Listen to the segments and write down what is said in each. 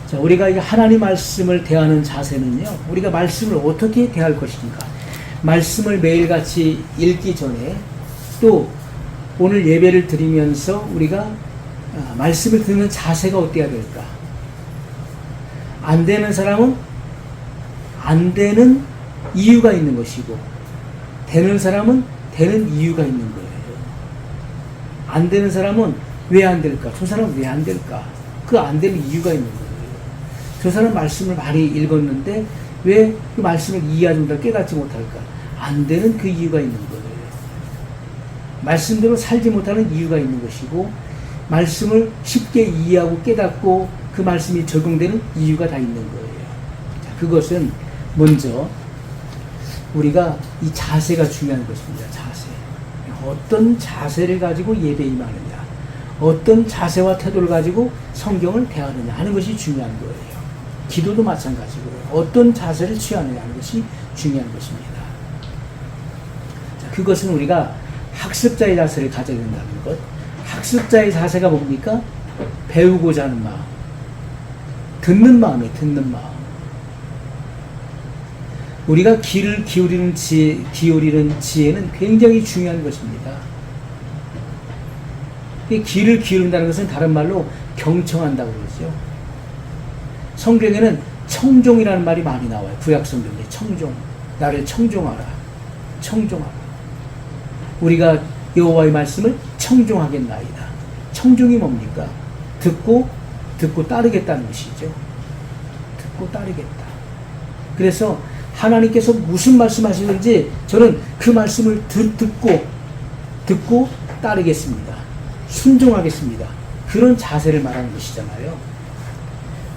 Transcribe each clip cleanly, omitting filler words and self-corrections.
자, 우리가 이 하나님 말씀을 대하는 자세는요, 우리가 말씀을 어떻게 대할 것인가. 말씀을 매일같이 읽기 전에 또 오늘 예배를 드리면서 우리가 말씀을 듣는 자세가 어때야 될까? 안 되는 사람은 안 되는 이유가 있는 것이고, 되는 사람은 되는 이유가 있는 거예요. 안 되는 사람은 왜 안 될까? 저 사람은 왜 안 될까? 그 안 되는 이유가 있는 거예요. 저 사람 말씀을 많이 읽었는데 왜 그 말씀을 이해하지 못할까? 깨닫지 못할까? 안 되는 그 이유가 있는 거예요. 말씀대로 살지 못하는 이유가 있는 것이고, 말씀을 쉽게 이해하고 깨닫고 그 말씀이 적용되는 이유가 다 있는 거예요. 자, 그것은 먼저 우리가 이 자세가 중요한 것입니다. 자세. 어떤 자세를 가지고 예배에 임하느냐, 어떤 자세와 태도를 가지고 성경을 대하느냐 하는 것이 중요한 거예요. 기도도 마찬가지고요. 어떤 자세를 취하느냐 하는 것이 중요한 것입니다. 자, 그것은 우리가 학습자의 자세를 가져야 된다는 것. 학습자의 자세가 뭡니까? 배우고자 하는 마음. 듣는 마음이에요. 듣는 마음. 우리가 귀를 기울이는 지혜는 굉장히 중요한 것입니다. 귀를 기울인다는 것은 다른 말로 경청한다고 그러죠. 성경에는 청종이라는 말이 많이 나와요. 구약 성경에 청종. 나를 청종하라. 청종하라. 우리가 여호와의 말씀을 청종하겠나이다. 청종이 뭡니까? 듣고 따르겠다는 것이죠. 듣고 따르겠다. 그래서 하나님께서 무슨 말씀하시는지 저는 그 말씀을 듣고 따르겠습니다. 순종하겠습니다. 그런 자세를 말하는 것이잖아요.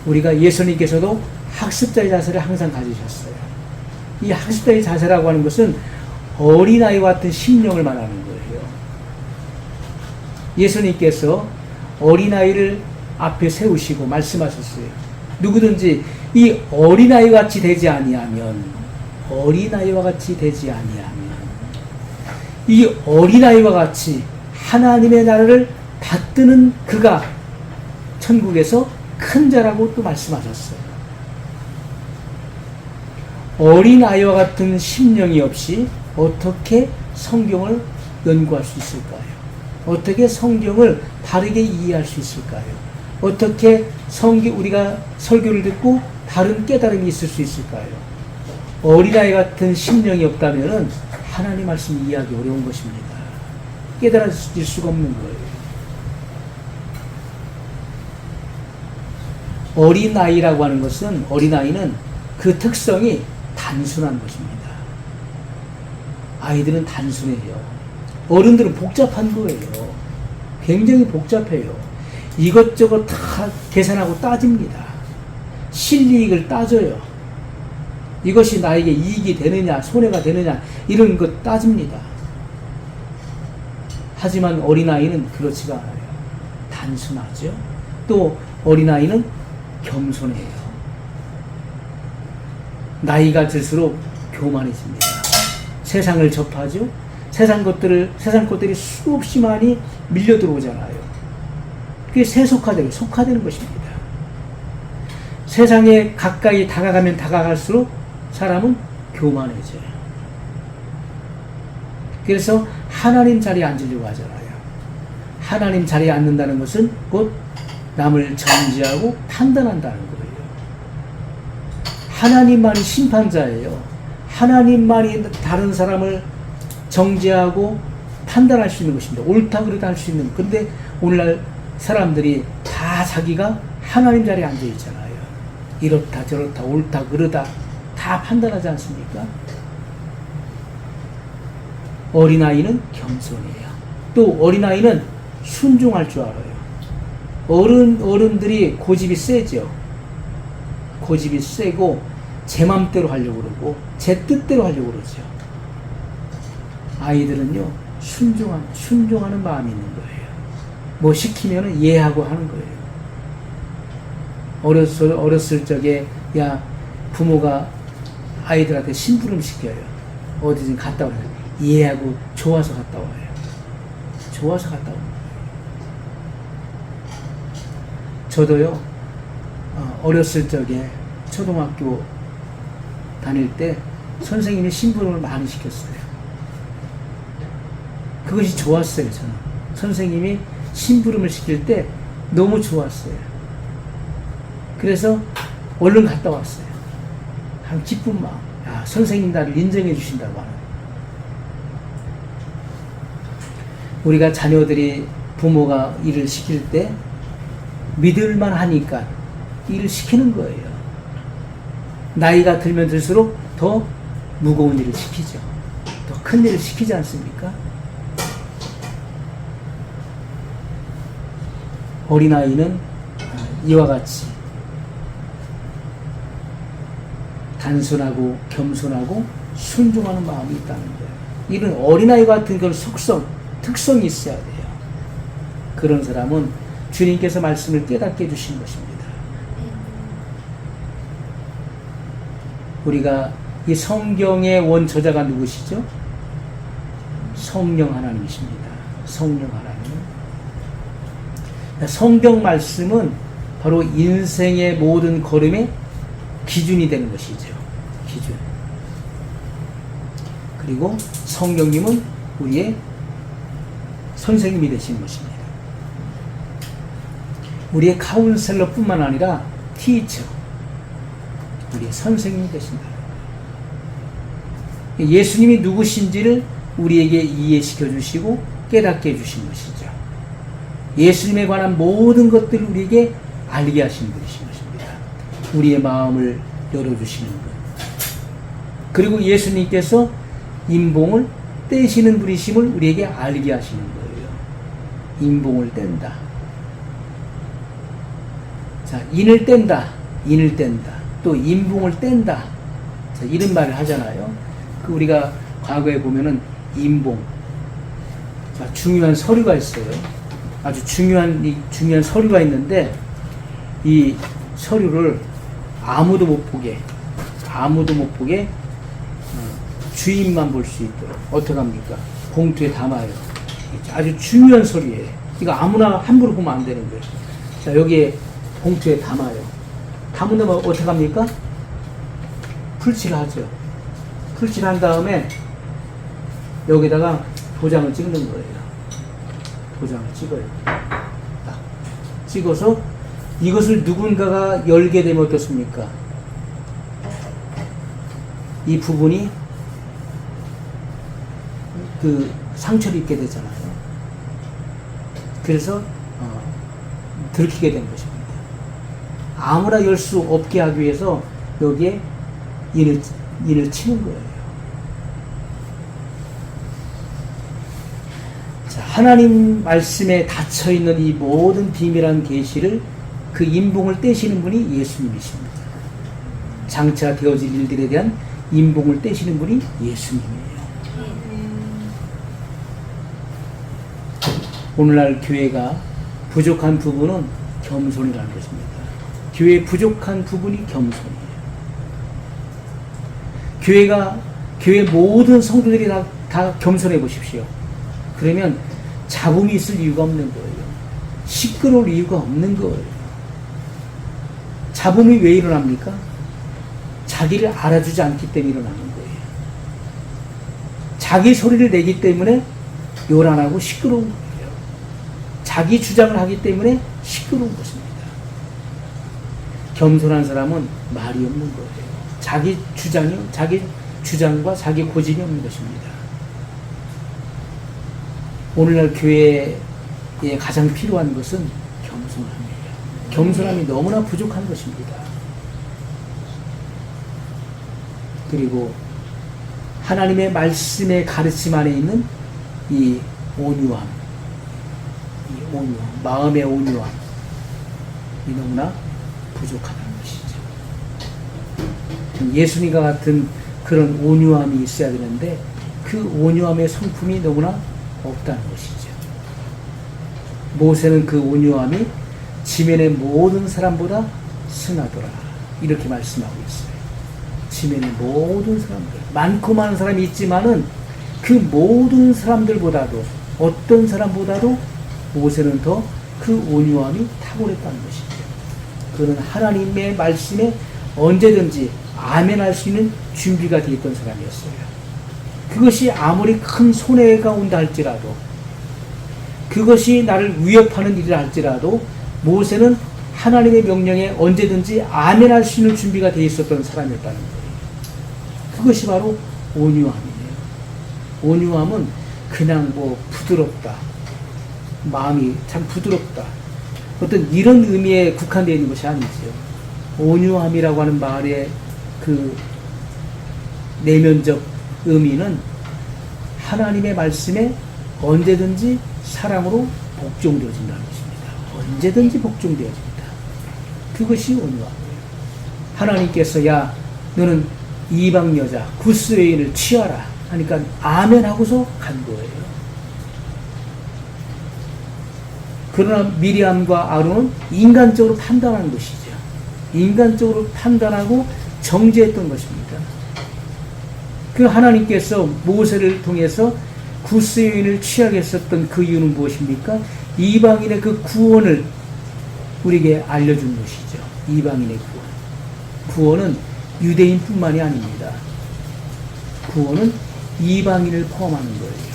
우리가 예수님께서도 학습자의 자세를 항상 가지셨어요. 이 학습자의 자세라고 하는 것은 어린아이와 같은 심령을 말하는 거예요. 예수님께서 어린아이를 앞에 세우시고 말씀하셨어요. 누구든지 이 어린아이와 같이 되지 아니하면, 이 어린아이와 같이 하나님의 나라를 받드는 그가 천국에서 큰 자라고 또 말씀하셨어요. 어린아이와 같은 심령이 없이 어떻게 성경을 연구할 수 있을까요? 어떻게 성경을 바르게 이해할 수 있을까요? 어떻게 우리가 설교를 듣고 바른 깨달음이 있을 수 있을까요? 어린아이 같은 심령이 없다면 하나님 말씀 이해하기 어려운 것입니다. 깨달아질 수가 없는 거예요. 어린아이라고 하는 것은, 어린아이는 그 특성이 단순한 것입니다. 아이들은 단순해요. 어른들은 복잡한 거예요. 굉장히 복잡해요. 이것저것 다 계산하고 따집니다. 실리익을 따져요. 이것이 나에게 이익이 되느냐, 손해가 되느냐, 이런 것 따집니다. 하지만 어린아이는 그렇지가 않아요. 단순하죠. 또 어린아이는 겸손해요. 나이가 들수록 교만해집니다. 세상을 접하죠. 세상 것들이 수없이 많이 밀려 들어오잖아요. 그게 속화되는 것입니다. 세상에 가까이 다가가면 다가갈수록 사람은 교만해져요. 그래서 하나님 자리에 앉으려고 하잖아요. 하나님 자리에 앉는다는 것은 곧 남을 정지하고 판단한다는 거예요. 하나님만이 심판자예요. 하나님만이 다른 사람을 정지하고 판단할 수 있는 것입니다. 옳다 그르다 할 수 있는. 근데 오늘날 사람들이 다 자기가 하나님 자리에 앉아 있잖아요. 이렇다 저렇다 옳다 그르다 다 판단하지 않습니까? 어린아이는 겸손해요. 또 어린아이는 순종할 줄 알아요. 어른들이 고집이 세죠. 고집이 세고 제 맘대로 하려고 그러고 제 뜻대로 하려고 그러죠. 아이들은요, 순종하는 마음이 있는 거예요. 뭐 시키면 이해하고 하는 거예요. 어렸을 적에 부모가 아이들한테 심부름 시켜요. 어디든 갔다 오면 이해하고 좋아서 갔다 와요. 좋아서 갔다 오는 거예요. 저도요, 어렸을 적에 초등학교 다닐 때 선생님이 심부름을 많이 시켰어요. 그것이 좋았어요, 저는. 선생님이 심부름을 시킬 때 너무 좋았어요. 그래서 얼른 갔다 왔어요. 한 기쁜 마음. 야, 선생님 나를 인정해 주신다고 하는. 우리가 자녀들이 부모가 일을 시킬 때 믿을만 하니까 일을 시키는 거예요. 나이가 들면 들수록 더 무거운 일을 시키죠. 더 큰 일을 시키지 않습니까? 어린아이는 이와 같이 단순하고 겸손하고 순종하는 마음이 있다는 거예요. 이런 어린아이 같은 그런 특성이 있어야 돼요. 그런 사람은 주님께서 말씀을 깨닫게 해주신 것입니다. 우리가 이 성경의 원저자가 누구시죠? 성령 하나님이십니다. 성령 하나님. 성경 말씀은 바로 인생의 모든 걸음의 기준이 되는 것이죠. 기준. 그리고 성령님은 우리의 선생님이 되시는 것입니다. 우리의 카운셀러뿐만 아니라 티처, 우리의 선생님이 되신다. 예수님이 누구신지를 우리에게 이해시켜 주시고 깨닫게 해주신 것이죠. 예수님에 관한 모든 것들을 우리에게 알게 하시는 분이신 것입니다. 우리의 마음을 열어주시는 분. 그리고 예수님께서 인봉을 떼시는 분이심을 우리에게 알게 하시는 거예요. 인봉을 뗀다. 자, 인을 뗀다. 인을 뗀다. 또 인봉을 뗀다. 자, 이런 말을 하잖아요. 그 우리가 과거에 보면은 인봉. 자, 중요한 서류가 있어요. 아주 중요한 서류가 있는데 이 서류를 아무도 못 보게 주인만 볼 수 있도록 어떻게 합니까? 봉투에 담아요. 아주 중요한 서류예요. 이거 아무나 함부로 보면 안 되는 거예요. 자, 여기에 봉투에 담아요. 담으면 어떻게 합니까? 풀칠을 하죠. 풀칠을 한 다음에 여기다가 도장을 찍는 거예요. 도장을 찍어요. 딱 찍어서 이것을 누군가가 열게 되면 어떻습니까? 이 부분이 그 상처를 입게 되잖아요. 그래서 들키게 된 것입니다. 아무나 열 수 없게 하기 위해서 여기에 인을 치는 거예요. 자, 하나님 말씀에 닫혀 있는 이 모든 비밀한 계시를 그 인봉을 떼시는 분이 예수님이십니다. 장차 되어질 일들에 대한 인봉을 떼시는 분이 예수님이에요. 오늘날 교회가 부족한 부분은 겸손이라는 것입니다. 교회의 부족한 부분이 겸손이에요. 교회 모든 성도들이 다 겸손해 보십시오. 그러면 잡음이 있을 이유가 없는 거예요. 시끄러울 이유가 없는 거예요. 잡음이 왜 일어납니까? 자기를 알아주지 않기 때문에 일어나는 거예요. 자기 소리를 내기 때문에 요란하고 시끄러운 거예요. 자기 주장을 하기 때문에 시끄러운 것입니다. 겸손한 사람은 말이 없는 거예요. 자기 주장과 자기 고집이 없는 것입니다. 오늘날 교회에 가장 필요한 것은 겸손함이에요. 겸손함이 너무나 부족한 것입니다. 그리고 하나님의 말씀의 가르침 안에 있는 이 온유함, 마음의 온유함, 이 너무나 부족하다는 것이죠. 예수님과 같은 그런 온유함이 있어야 되는데 그 온유함의 성품이 너무나 없다는 것이죠. 모세는 그 온유함이 지면의 모든 사람보다 승하더라. 이렇게 말씀하고 있어요. 지면의 모든 사람들. 많고 많은 사람이 있지만은 그 모든 사람들보다도 어떤 사람보다도 모세는 더 그 온유함이 탁월했다는 것이죠. 그는 하나님의 말씀에 언제든지 아멘할 수 있는 준비가 되어 있던 사람이었어요. 그것이 아무리 큰 손해가 온다 할지라도, 그것이 나를 위협하는 일이라 할지라도 모세는 하나님의 명령에 언제든지 아멘할 수 있는 준비가 되어 있었던 사람이었다는 거예요. 그것이 바로 온유함이에요. 온유함은 그냥 뭐 부드럽다, 마음이 참 부드럽다, 어떤 이런 의미에 국한되어 있는 것이 아니죠. 온유함이라고 하는 말의 그 내면적 의미는 하나님의 말씀에 언제든지 사랑으로 복종되어진다는 것입니다. 언제든지 복종되어진다. 그것이 온유함이에요. 하나님께서 야 너는 이방 여자 구스 여인을 취하라 하니까 아멘 하고서 간 거예요. 그러나 미리암과 아론은 인간적으로 판단하는 것이죠. 인간적으로 판단하고 정죄했던 것입니다. 그 하나님께서 모세를 통해서 구스 여인을 취하게 했었던 그 이유는 무엇입니까? 이방인의 그 구원을 우리에게 알려준 것이죠. 이방인의 구원. 구원은 유대인뿐만이 아닙니다. 구원은 이방인을 포함하는 거예요.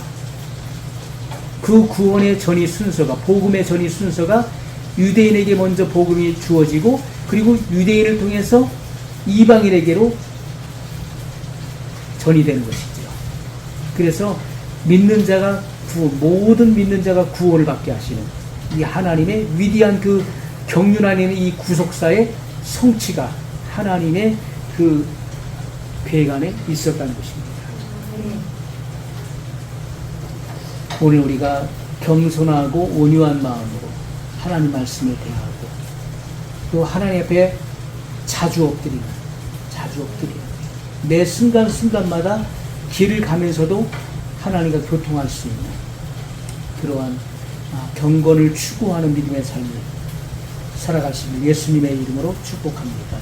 그 구원의 전이 순서가, 복음의 전이 순서가 유대인에게 먼저 복음이 주어지고, 그리고 유대인을 통해서 이방인에게로 전이 되는 것이죠. 그래서 믿는 자가 모든 믿는 자가 구원을 받게 하시는 이 하나님의 위대한 그 경륜 안에 있는 이 구속사의 성취가 하나님의 그 계획 안에 있었다는 것입니다. 오늘 우리가 겸손하고 온유한 마음으로 하나님 말씀을 대하고 또 하나님 앞에 자주 엎드리는 매 순간순간마다 길을 가면서도 하나님과 교통할 수 있는 그러한 경건을 추구하는 믿음의 삶을 살아가시는 예수님의 이름으로 축복합니다.